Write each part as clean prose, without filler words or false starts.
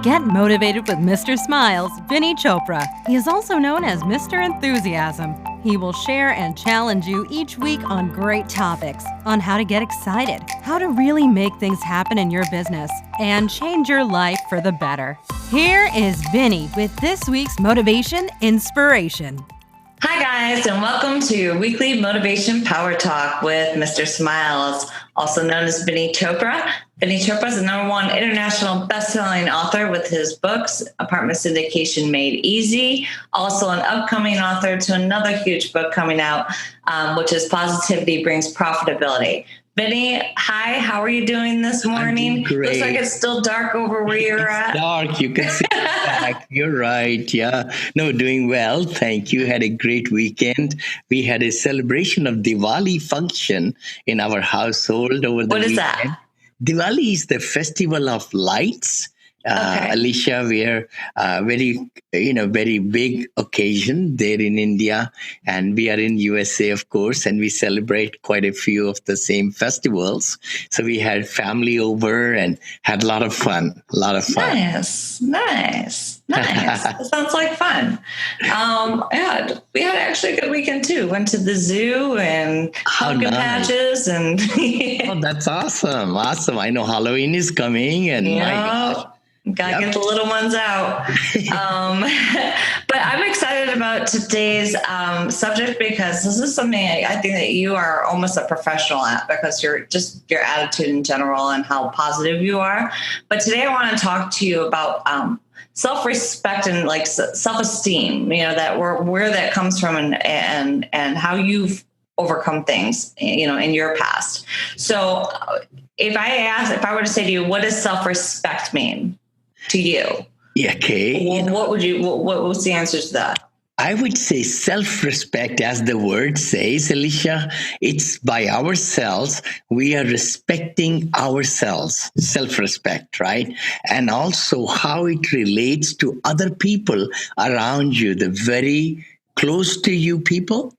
Get motivated with Mr. Smiles, Vinney Chopra. He is also known as Mr. Enthusiasm. He will share and challenge you each week on great topics on how to get excited, how to really make things happen in your business, and change your life for the better. Here is Vinney with this week's Motivation Inspiration. Hi guys, and welcome to your weekly Motivation Power Talk with Mr. Smiles, also known as Vinney Chopra. Vinney Chopra is the #1 international best-selling author with his books, Apartment Syndication Made Easy, also an upcoming author to another huge book coming out, which is Positivity Brings Profitability. Vinney, hi, how are you doing this morning? Great. Looks like it's still dark over where you're at. Dark, you can see that. You're right. Yeah. No, doing well. Thank you. Had a great weekend. We had a celebration of Diwali function in our household over the weekend. What is that? Diwali is the festival of lights. Okay. Alicia, we are very big occasion there in India, and we are in USA, of course, and we celebrate quite a few of the same festivals. So we had family over and had a lot of fun. Nice. That sounds like fun. Yeah, we had actually a good weekend too. Went to the zoo and pumpkin patches and. Oh, that's awesome! Awesome. I know Halloween is coming, and my gosh. Gotta get the little ones out. But I'm excited about today's subject because this is something I think that you are almost a professional at, because your attitude in general and how positive you are. But today I want to talk to you about self-respect and like self-esteem, that where that comes from and how you've overcome things, in your past. So if I were to say to you, what does self-respect mean to you? Yeah, okay. What was the answer to that? I would say self-respect, as the word says, Alicia, it's by ourselves. We are respecting ourselves, self-respect, right? And also how it relates to other people around you, the very close to you people,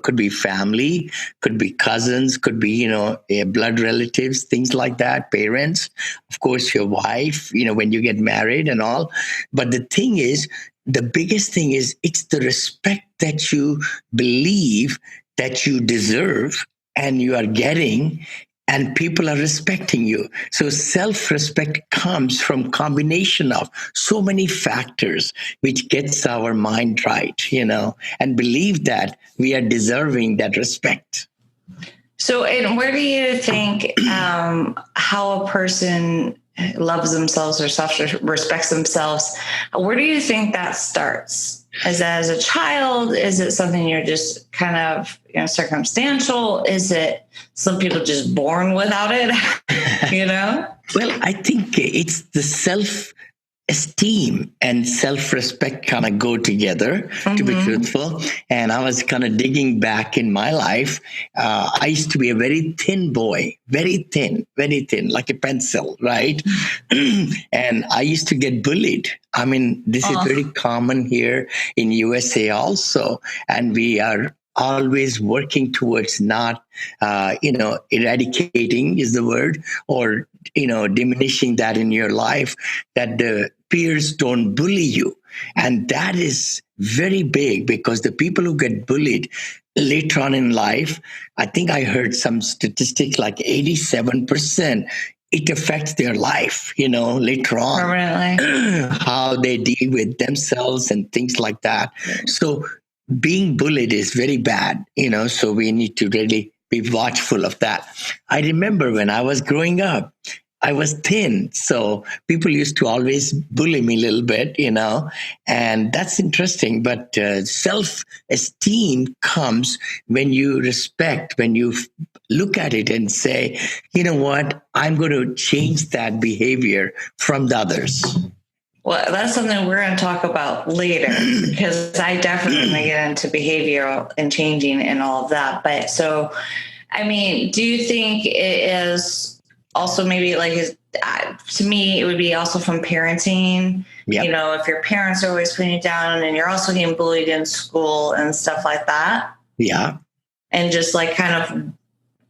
could be family, could be cousins, could be, blood relatives, things like that, parents, of course, your wife, when you get married and all. But the biggest thing is it's the respect that you believe that you deserve and you are getting, and people are respecting you. So self-respect comes from combination of so many factors, which gets our mind right, and believe that we are deserving that respect. So, and where do you think how a person loves themselves or self-respects themselves, where do you think that starts? Is that as a child? Is it something you're just kind of circumstantial? Is it some people just born without it? Well, I think it's the self-esteem and self-respect kind of go together, to be truthful. And I was kind of digging back in my life. I used to be a very thin boy, very thin, like a pencil, right? And I used to get bullied. I mean, this is very common here in USA also. And we are always working towards not, eradicating is the word, or, diminishing that in your life, that the peers don't bully you. And that is very big, because the people who get bullied later on in life, I think I heard some statistic like 87%, it affects their life, later on. Permanently. How they deal with themselves and things like that. So being bullied is very bad, so we need to really be watchful of that. I remember when I was growing up, I was thin, so people used to always bully me a little bit, and that's interesting. But self-esteem comes when you respect, when you look at it and say, you know what, I'm going to change that behavior from the others. Well, that's something we're going to talk about later, because I definitely want to get into behavioral and changing and all of that. But so, I mean, do you think it is also maybe to me, it would be also from parenting, Yep. If your parents are always putting you down and you're also getting bullied in school and stuff like that. Yeah. And just like kind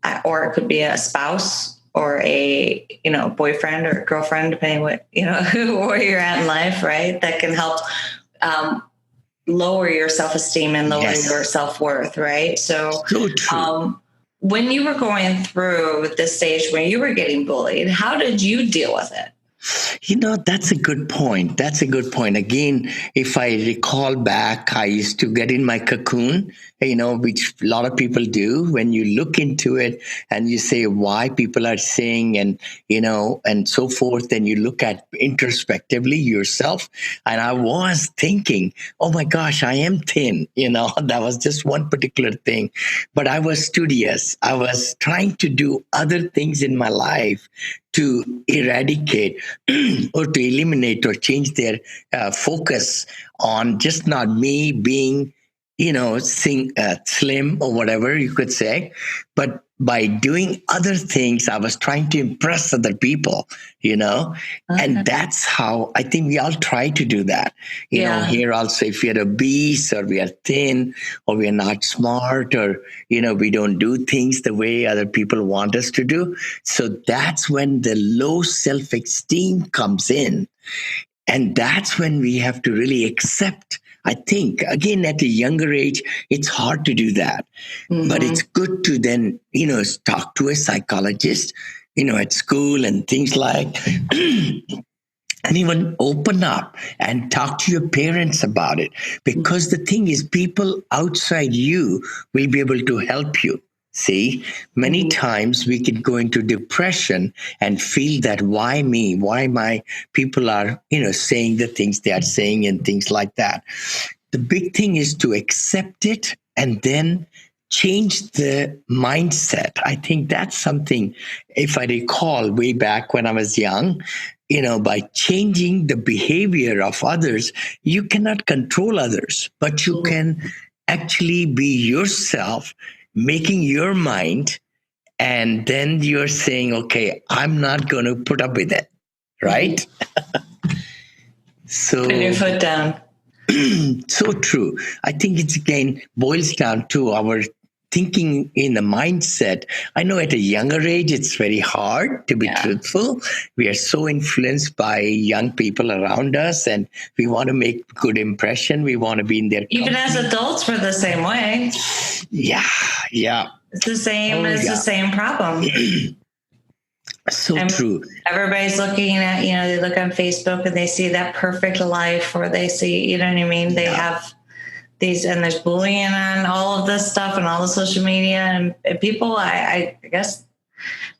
of, or it could be a spouse or a, boyfriend or girlfriend, depending what, where you're at in life, right? That can help lower your self-esteem and lower your self-worth, right? So true. When you were going through this stage where you were getting bullied, how did you deal with it? That's a good point. That's a good point. Again, if I recall back, I used to get in my cocoon, which a lot of people do. When you look into it and you say why people are saying and so forth, then you look at introspectively yourself. And I was thinking, oh my gosh, I am thin. That was just one particular thing. But I was studious. I was trying to do other things in my life to eradicate or to eliminate or change their focus on just not me being, slim or whatever you could say, but by doing other things, I was trying to impress other people, and that's how I think we all try to do that. Here also, if we are obese or we are thin or we are not smart or, we don't do things the way other people want us to do. So that's when the low self-esteem comes in. And that's when we have to really accept. I think, again, at a younger age, it's hard to do that. Mm-hmm. But it's good to then, talk to a psychologist, at school and things like, and even open up and talk to your parents about it. Because the thing is, people outside you will be able to help you. See, many times we can go into depression and feel that why me? Why my people are, saying the things they are saying and things like that. The big thing is to accept it and then change the mindset. I think that's something, if I recall way back when I was young, by changing the behavior of others, you cannot control others, but you can actually be yourself, making your mind, and then you're saying, okay, I'm not going to put up with it, right? So put your foot down. So true. I think it's again boils down to our thinking in the mindset. I know at a younger age, it's very hard to be truthful. We are so influenced by young people around us and we want to make good impression. We want to be in their Even company. as adults, we're the same way. Yeah. It's the same. The same problem. So true. Everybody's looking at, they look on Facebook and they see that perfect life, or they see, you know what I mean? They have these, and there's bullying on all of this stuff and all the social media, and people, I guess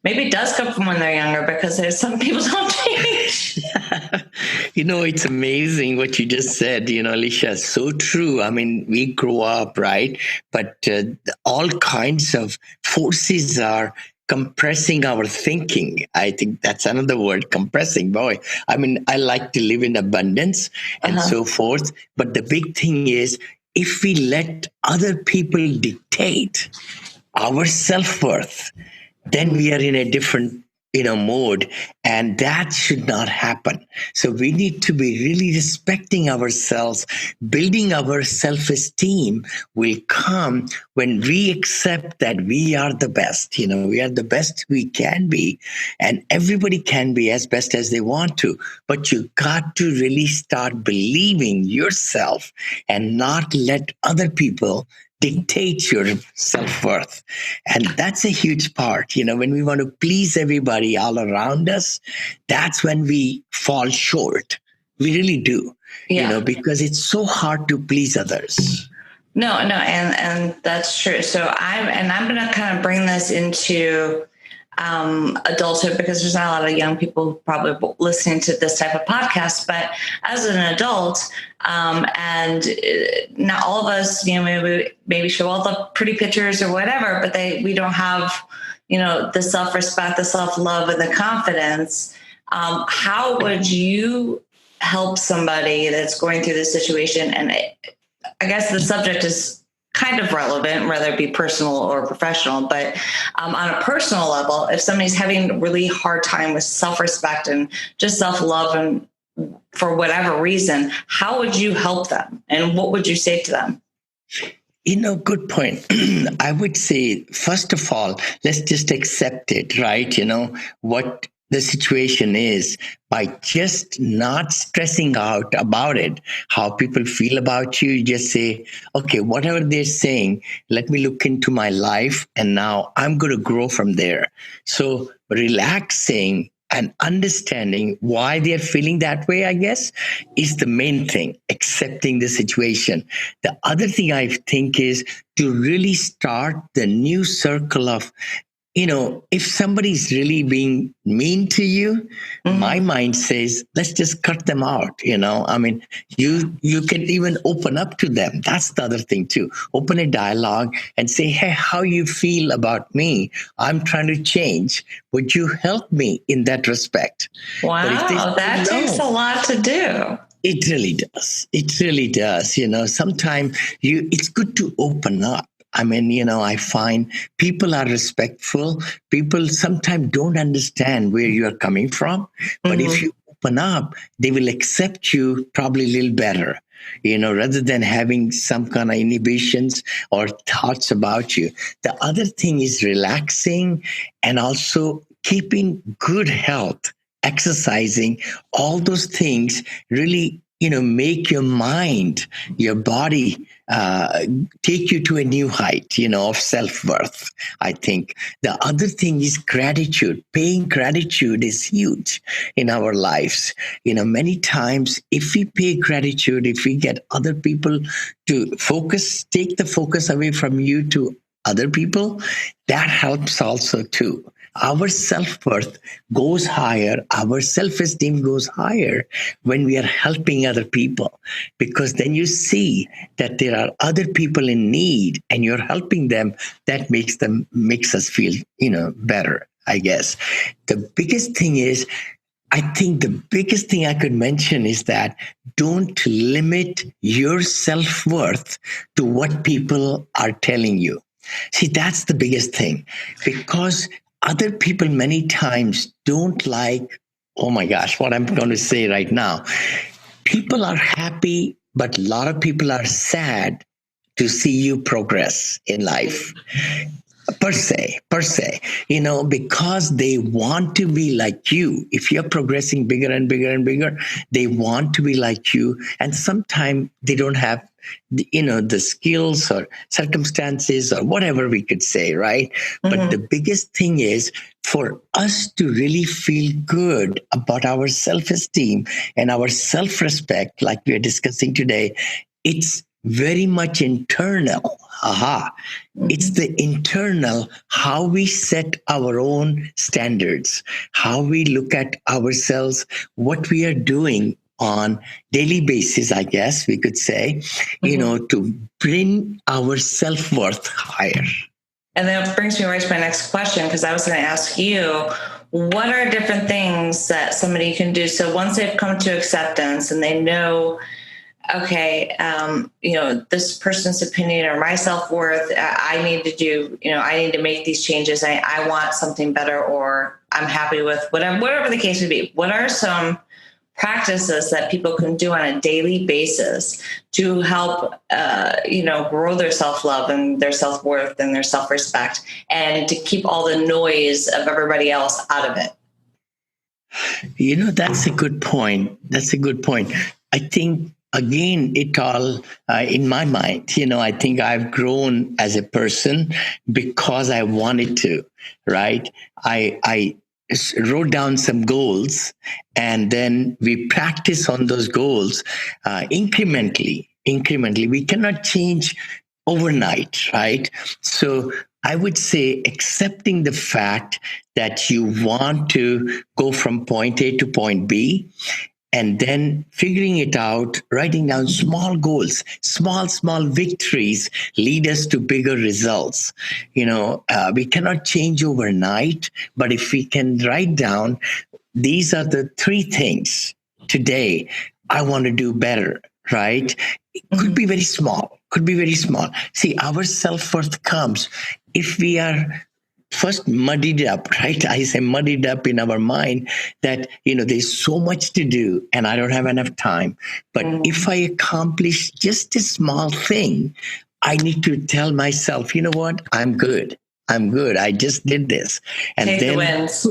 maybe it does come from when they're younger, because there's some people don't change. It's amazing what you just said, Alicia, so true. I mean, we grow up, right? But all kinds of forces are compressing our thinking. I think that's another word, compressing. Boy, I mean, I like to live in abundance and so forth. But the big thing is, if we let other people dictate our self-worth, then we are in a different mode, and that should not happen. So we need to be really respecting ourselves. Building our self-esteem will come when we accept that we are the best. We are the best we can be, and everybody can be as best as they want to. But you got to really start believing yourself and not let other people dictate your self-worth. And that's a huge part. When we want to please everybody all around us, that's when we fall short. We really do, because it's so hard to please others. No, and that's true. So I'm going to kind of bring this into adulthood, because there's not a lot of young people probably listening to this type of podcast. But as an adult, and not all of us, maybe show all the pretty pictures or whatever, but we don't have, the self-respect, the self-love, and the confidence. How would you help somebody that's going through this situation? And I guess the subject is kind of relevant, whether it be personal or professional, but on a personal level, if somebody's having a really hard time with self-respect and just self-love, and for whatever reason, how would you help them? And what would you say to them? Good point. I would say, first of all, let's just accept it, right? What the situation is by just not stressing out about it, how people feel about you. You just say, okay, whatever they're saying, let me look into my life and now I'm going to grow from there. So relaxing and understanding why they're feeling that way, I guess, is the main thing, accepting the situation. The other thing I think is to really start the new circle of, if somebody's really being mean to you, my Mhm. mind says, let's just cut them out. I mean, you can even open up to them. That's the other thing too. Open a dialogue and say, hey, how you feel about me? I'm trying to change. Would you help me in that respect? But if they say Wow, that takes a no, lot to do. it really does. It really does. Sometimes it's good to open up. I mean, I find people are respectful. People sometimes don't understand where you are coming from. But if Mhm. you open up, they will accept you probably a little better, rather than having some kind of inhibitions or thoughts about you. The other thing is relaxing and also keeping good health, exercising, all those things really make your mind, your body, take you to a new height of self-worth. I think the other thing is gratitude. Paying gratitude is huge in our lives. Many times if we pay gratitude, if we get other people to take the focus away from you to other people, that helps also too. Our self-worth goes higher, our self-esteem goes higher when we are helping other people, because then you see that there are other people in need and you're helping them. That makes us feel better, I guess. The biggest thing is, I think the biggest thing I could mention is that don't limit your self-worth to what people are telling you. See, that's the biggest thing, because other people many times don't like, oh my gosh, what I'm going to say right now. People are happy, but a lot of people are sad to see you progress in life, per se, because they want to be like you. If you're progressing bigger and bigger and bigger, they want to be like you, and sometimes they don't have the skills or circumstances or whatever we could say, right? But the Mhm. biggest thing is for us to really feel good about our self-esteem and our self-respect, like we are discussing today. It's very much internal. Aha. It's Mhm. the internal, how we set our own standards, how we look at ourselves, what we are doing on daily basis, I guess we could say, Mhm. to bring our self-worth higher. And that brings me right to my next question, because I was going to ask you, what are different things that somebody can do? So once they've come to acceptance and they know, okay, this person's opinion or my self-worth, I need to do, I need to make these changes. I want something better, or I'm happy with whatever the case would be. What are some practices that people can do on a daily basis to help, grow their self-love and their self-worth and their self-respect, and to keep all the noise of everybody else out of it? That's a good point. That's a good point. I think, again, it all, in my mind, I think I've grown as a person because I wanted to, right? I wrote down some goals, and then we practice on those goals incrementally. Incrementally, we cannot change overnight, right? So I would say accepting the fact that you want to go from point A to point B, and then figuring it out, writing down small goals, small victories lead us to bigger results. We cannot change overnight, but if we can write down, these are the three things today I want to do better, right? It could be Mhm. very small, could be very small. See, our self-worth comes if we are first muddied up, right? I say muddied up in our mind that, there's so much to do and I don't have enough time. But if Mhm. I accomplish just a small thing, I need to tell myself, you know what? I'm good. I'm good. I just did this. And Take the then, wins.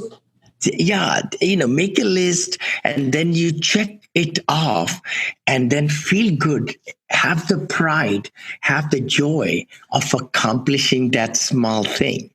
yeah, make a list and then you check it off and then feel good. Have the pride, have the joy of accomplishing that small thing.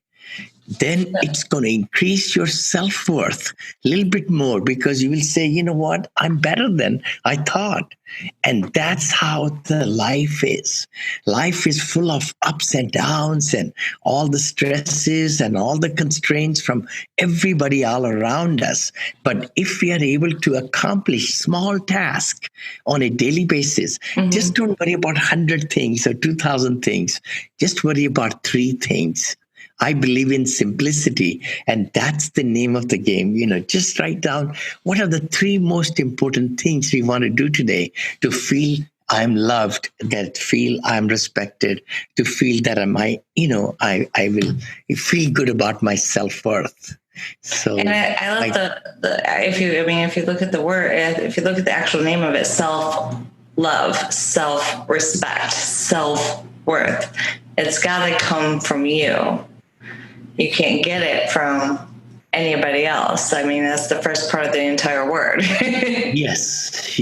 Then it's going to increase your self worth a little bit more because you will say, you know what, I'm better than I thought. And that's how the life is. Life is full of ups and downs and all the stresses and all the constraints from everybody all around us. But if we are able to accomplish small tasks on a daily basis, just don't worry about 100 things or 2,000 things. Just worry about three things. I believe in simplicity, and that's the name of the game. Just write down what are the three most important things we want to do today to feel I'm loved, that feel I'm respected, to feel that I will feel good about my self worth. So, And I love the if you look at the word, if you look at the actual name of it, self love, self respect, self worth, it's got to come from you. You can't get it from anybody else. I mean, that's the first part of the entire word. yes,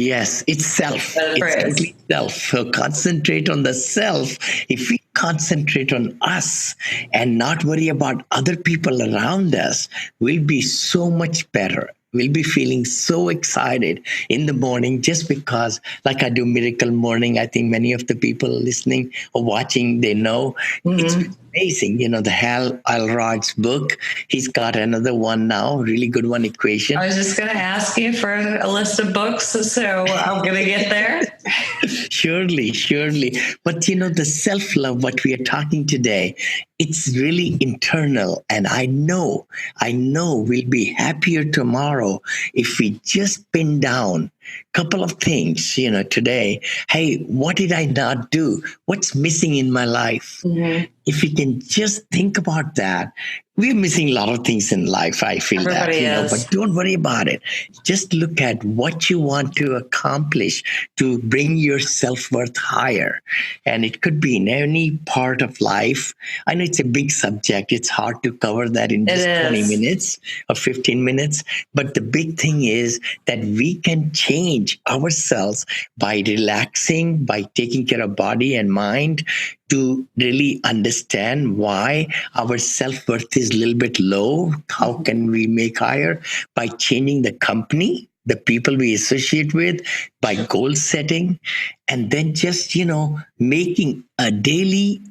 it's self. It's complete self. So concentrate on the self. If we concentrate on us and not worry about other people around us, we'll be so much better. We'll be feeling so excited in the morning just because, like I do Miracle Morning, I think many of the people listening or watching, they know it's amazing. The Hal Elrod's book, he's got another one now, really good one, Equation. I was just going to ask you for a list of books, so I'm going to get there. Surely. But the self-love, what we are talking today, it's really internal. And I know we'll be happier tomorrow if we just pin down a couple of things, today. Hey, what did I not do? What's missing in my life? If we can just think about that, we're missing a lot of things in life. I feel Everybody that, is. but don't worry about it. Just look at what you want to accomplish to bring your self-worth higher. And it could be in any part of life. I know it's a big subject. It's hard to cover that in just 20 minutes or 15 minutes. But the big thing is that we can change ourselves by relaxing, by taking care of body and mind, to really understand why our self-worth is a little bit low. How can we make higher? By changing the company, the people we associate with, by goal setting, and then just, making a daily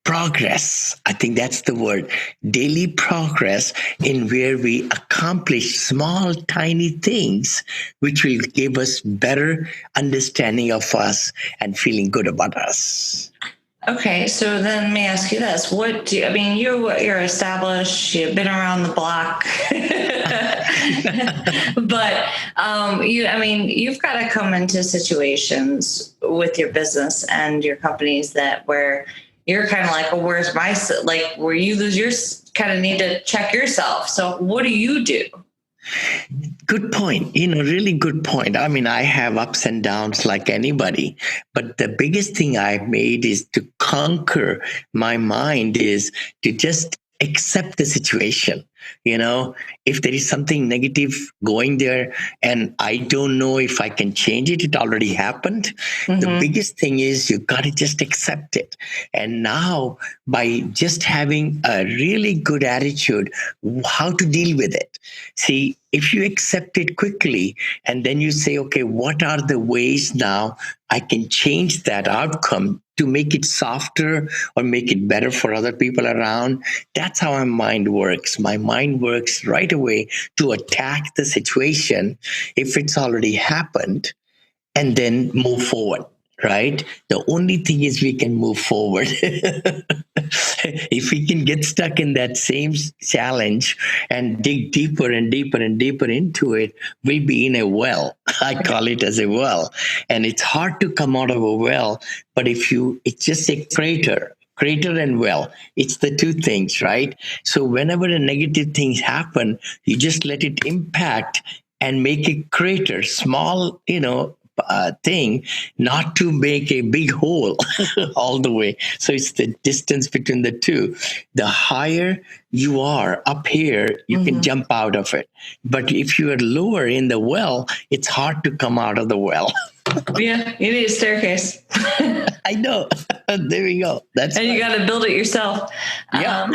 progress. I think that's the word. Daily progress in where we accomplish small, tiny things, which will give us better understanding of us and feeling good about us. Okay, so then let me ask you this: you're established, you've been around the block, but you've got to come into situations with your business and your companies where you're kind of like, well, where's my, like, where you lose your, kind of need to check yourself. So what do you do? Good point. Really good point. I mean, I have ups and downs like anybody, but the biggest thing I've made is to conquer my mind, is to just accept the situation. If there is something negative going there and I don't know if I can change it, it already happened. The biggest thing is you got to just accept it. And now, by just having a really good attitude, how to deal with it. See, if you accept it quickly and then you say, okay, what are the ways now I can change that outcome to make it softer or make it better for other people around? That's how my mind works. My mind works right away to attack the situation if it's already happened and then move forward. Right? The only thing is we can move forward. If we can get stuck in that same challenge and dig deeper and deeper and deeper into it, we'll be in a well. I call it as a well. And it's hard to come out of a well, but it's just a crater and well. It's the two things, right? So whenever a negative thing happen, you just let it impact and make a crater, small, thing, not to make a big hole all the way. So it's the distance between the two. The higher you are up here, you can jump out of it. But if you are lower in the well, it's hard to come out of the well. Yeah, you need a staircase. I know. There we go. That's and right. You got to build it yourself. Yeah.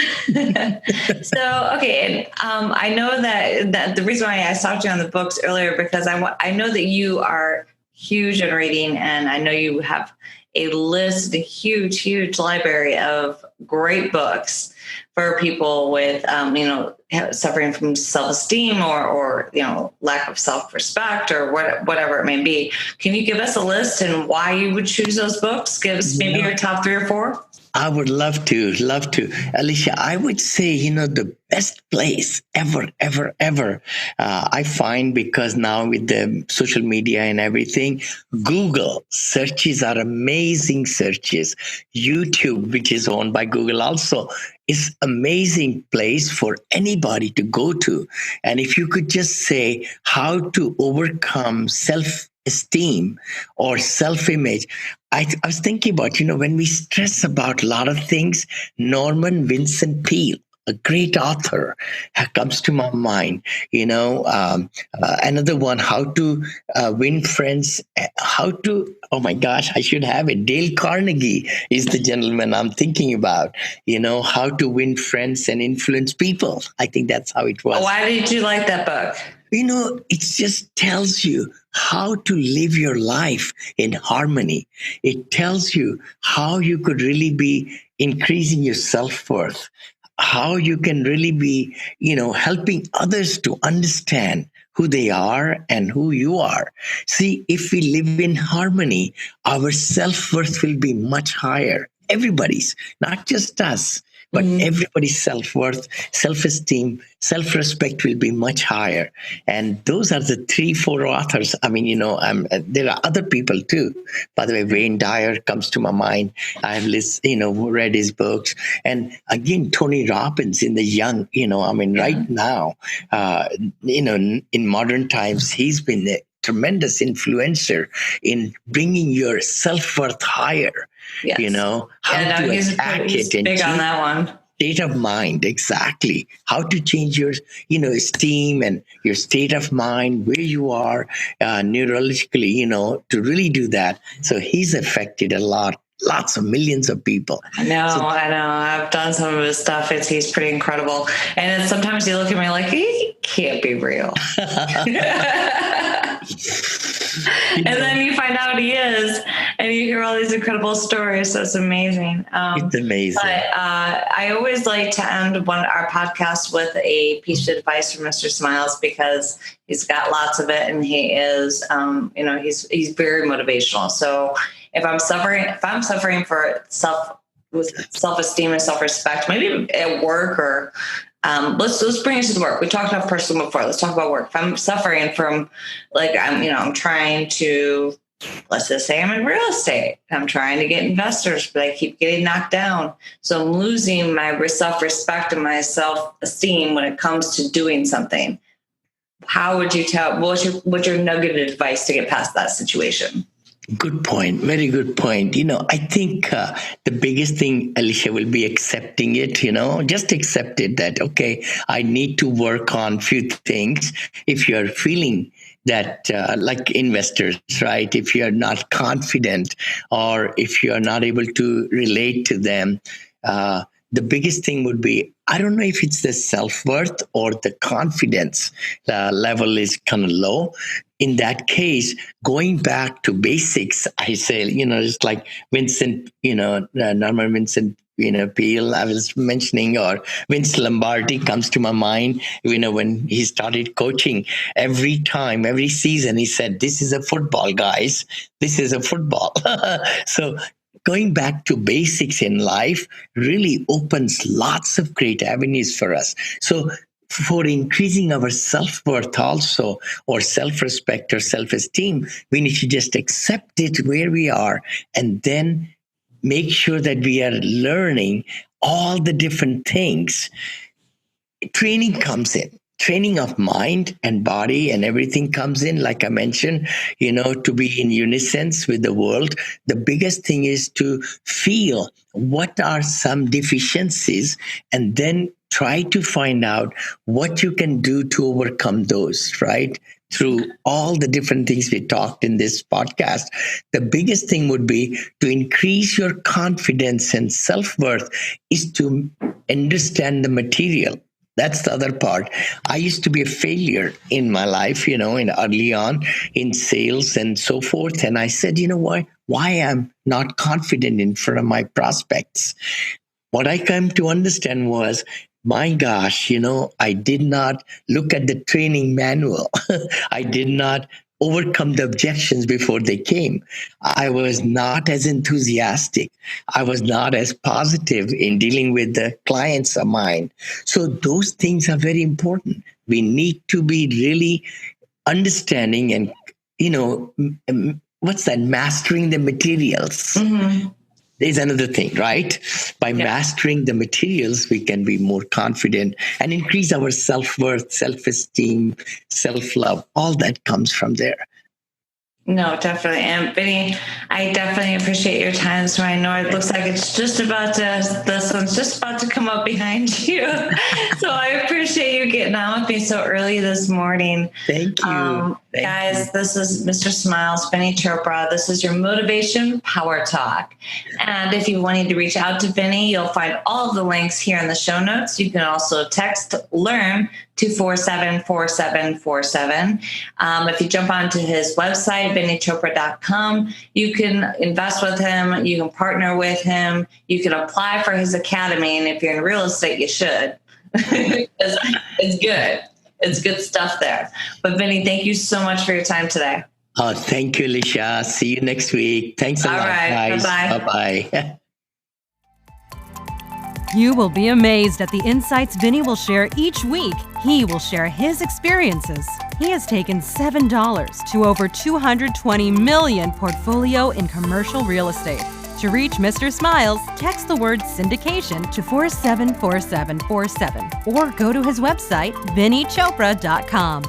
So, okay. And I know that the reason why I talked to you on the books earlier, because I know that you are huge in reading, and I know you have a list, a huge library of great books for people with, suffering from self-esteem or lack of self-respect or whatever it may be. Can you give us a list and why you would choose those books? Give us maybe your top 3 or 4. I would love to. Alicia, I would say, the best place ever, I find, because now with the social media and everything, Google searches are amazing searches. YouTube, which is owned by Google also, is amazing place for anybody to go to. And if you could just say how to overcome self-esteem or self-image, I was thinking about, when we stress about a lot of things, Norman Vincent Peale, a great author, comes to my mind. Another one, how to win friends, oh my gosh, I should have it. Dale Carnegie is the gentleman I'm thinking about, how to win friends and influence people. I think that's how it was. Why did you like that book? It just tells you how to live your life in harmony. It tells you how you could really be increasing your self-worth, how you can really be, helping others to understand who they are and who you are. See, if we live in harmony, our self-worth will be much higher. Everybody's, not just us, but everybody's self-worth, self-esteem, self-respect will be much higher. And those are the 3-4 authors. I mean, there are other people too. By the way, Wayne Dyer comes to my mind. I have read his books. And again, Tony Robbins in the young, right now, in modern times, he's been a tremendous influencer in bringing your self-worth higher. Yes. How to attack it and big on that one. State of mind, exactly. How to change your, esteem and your state of mind, where you are neurologically, to really do that. So he's affected lots of millions of people. I know. I've done some of his stuff. He's pretty incredible. And then sometimes you look at me like, he can't be real. And then you find out he is, and you hear all these incredible stories. So it's amazing. It's amazing. But I always like to end our podcast with a piece of advice from Mr. Smiles, because he's got lots of it, and he is, he's very motivational. So if I'm suffering for self-esteem and self-respect, maybe at work or let's bring it to the work. We talked about personal before. Let's talk about work. If I'm suffering from, I'm trying to, let's just say I'm in real estate. I'm trying to get investors, but I keep getting knocked down. So I'm losing my self-respect and my self-esteem when it comes to doing something. How would you what's your nugget of advice to get past that situation? Good point. Very good point. I think the biggest thing, Alicia, will be accepting it, just accept it that, okay, I need to work on few things. If you're feeling that like investors, right? If you're not confident or if you're not able to relate to them, the biggest thing would be, I don't know if it's the self-worth or the confidence level is kind of low. In that case, going back to basics, I say, it's like Vincent, Norman Vincent, Peale I was mentioning, or Vince Lombardi comes to my mind, when he started coaching. Every season, he said, this is a football, guys. This is a football. So going back to basics in life really opens lots of great avenues for us. So for increasing our self-worth also, or self-respect or self-esteem, we need to just accept it where we are, and then make sure that we are learning all the different things. Training comes in. training of mind and body and everything comes in, like I mentioned, to be in unison with the world. The biggest thing is to feel what are some deficiencies and then try to find out what you can do to overcome those, right? Through all the different things we talked in this podcast. The biggest thing would be to increase your confidence and self-worth is to understand the material. That's the other part. I used to be a failure in my life, in early on in sales and so forth. And I said, why I'm not confident in front of my prospects. What I came to understand was, my gosh, I did not look at the training manual. I did not overcome the objections before they came. I was not as enthusiastic. I was not as positive in dealing with the clients of mine. So those things are very important. We need to be really understanding and, what's that? Mastering the materials. Mm-hmm. There's another thing, right? By mastering the materials, we can be more confident and increase our self-worth, self-esteem, self-love. All that comes from there. No, definitely. And Vinney, I definitely appreciate your time. So I know it looks like it's this one's just about to come up behind you. So I appreciate you getting on with me so early this morning. Thank you. Guys, this is Mr. Smiles, Vinney Chopra. This is your Motivation Power Talk. And if you wanted to reach out to Vinney, you'll find all of the links here in the show notes. You can also text LEARN to 474747. If you jump onto his website, vinneychopra.com, you can invest with him. You can partner with him. You can apply for his academy. And if you're in real estate, you should. It's good. It's good stuff there. But Vinney, thank you so much for your time today. Oh, thank you, Alicia. See you next week. Thanks a lot, guys. Bye-bye. Bye-bye. You will be amazed at the insights Vinney will share each week. He will share his experiences. He has taken $7 to over $220 million portfolio in commercial real estate. To reach Mr. Smiles, text the word syndication to 474747 or go to his website, vinneychopra.com.